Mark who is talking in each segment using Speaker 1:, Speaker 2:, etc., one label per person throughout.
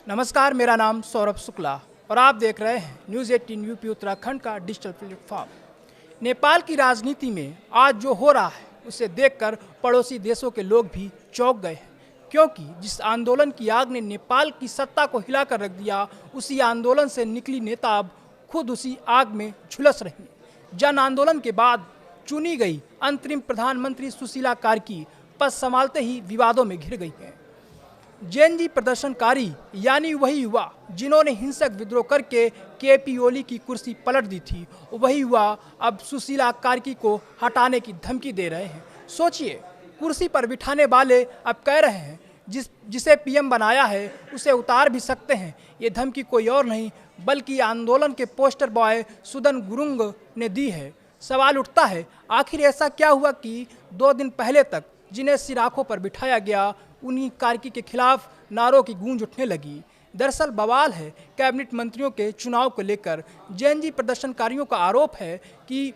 Speaker 1: नमस्कार, मेरा नाम सौरभ शुक्ला और आप देख रहे हैं न्यूज़ 18 यूपी उत्तराखंड का डिजिटल प्लेटफॉर्म। नेपाल की राजनीति में आज जो हो रहा है उसे देखकर पड़ोसी देशों के लोग भी चौंक गए हैं, क्योंकि जिस आंदोलन की आग ने नेपाल की सत्ता को हिलाकर रख दिया, उसी आंदोलन से निकली नेता अब खुद उसी आग में झुलस रही हैं। जन आंदोलन के बाद चुनी गई अंतरिम प्रधानमंत्री सुशीला कार्की पद संभालते ही विवादों में घिर गई हैं। जेएनजी प्रदर्शनकारी यानी वही युवा जिन्होंने हिंसक विद्रोह करके केपी ओली की कुर्सी पलट दी थी, वही युवा अब सुशीला कार्की को हटाने की धमकी दे रहे हैं। सोचिए, कुर्सी पर बिठाने वाले अब कह रहे हैं जिसे पीएम बनाया है उसे उतार भी सकते हैं। ये धमकी कोई और नहीं बल्कि आंदोलन के पोस्टर बॉय सुदन गुरुंग ने दी है। सवाल उठता है, आखिर ऐसा क्या हुआ कि 2 दिन पहले तक जिन्हें सिराखों पर बिठाया गया, उन्हीं कार्की के खिलाफ नारों की गूंज उठने लगी। दरअसल बवाल है कैबिनेट मंत्रियों के चुनाव को लेकर। जेएनजी प्रदर्शनकारियों का आरोप है कि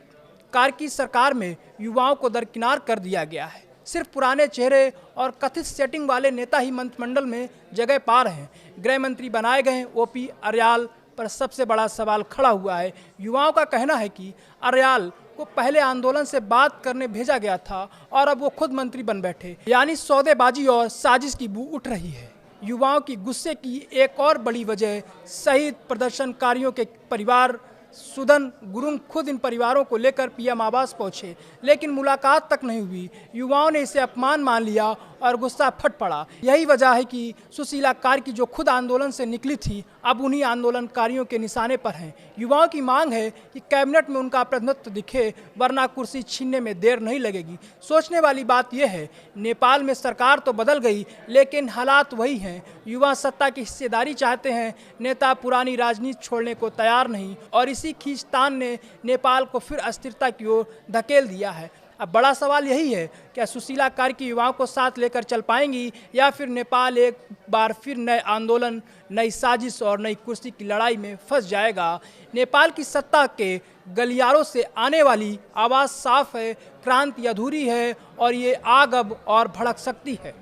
Speaker 1: कार्की सरकार में युवाओं को दरकिनार कर दिया गया है। सिर्फ पुराने चेहरे और कथित सेटिंग वाले नेता ही मंत्रिमंडल में जगह पा रहे हैं। गृह मंत्री बनाए गए ओपी अर्याल पर सबसे बड़ा सवाल खड़ा हुआ है। युवाओं का कहना है कि अर्याल को पहले आंदोलन से बात करने भेजा गया था और अब वो खुद मंत्री बन बैठे, यानी सौदेबाजी और साजिश की बू उठ रही है। युवाओं की गुस्से की एक और बड़ी वजह शहीद प्रदर्शनकारियों के परिवार। सुदन गुरुंग खुद इन परिवारों को लेकर पीएम आवास पहुंचे, लेकिन मुलाकात तक नहीं हुई। युवाओं ने इसे अपमान मान लिया और गुस्सा फट पड़ा। यही वजह है कि सुशीला कार्की जो खुद आंदोलन से निकली थी, अब उन्हीं आंदोलनकारियों के निशाने पर हैं। युवाओं की मांग है कि कैबिनेट में उनका प्रतिनिधित्व दिखे, वरना कुर्सी छीनने में देर नहीं लगेगी। सोचने वाली बात यह है, नेपाल में सरकार तो बदल गई लेकिन हालात वही हैं। युवा सत्ता की हिस्सेदारी चाहते हैं, नेता पुरानी राजनीति छोड़ने को तैयार नहीं, और इसी खींचतान ने नेपाल को फिर अस्थिरता की ओर धकेल दिया है। अब बड़ा सवाल यही है, क्या सुशीला कार्की युवाओं को साथ लेकर चल पाएंगी या फिर नेपाल एक बार फिर नए आंदोलन, नई साजिश और नई कुर्सी की लड़ाई में फंस जाएगा। नेपाल की सत्ता के गलियारों से आने वाली आवाज़ साफ है, क्रांति अधूरी है और ये आग अब और भड़क सकती है।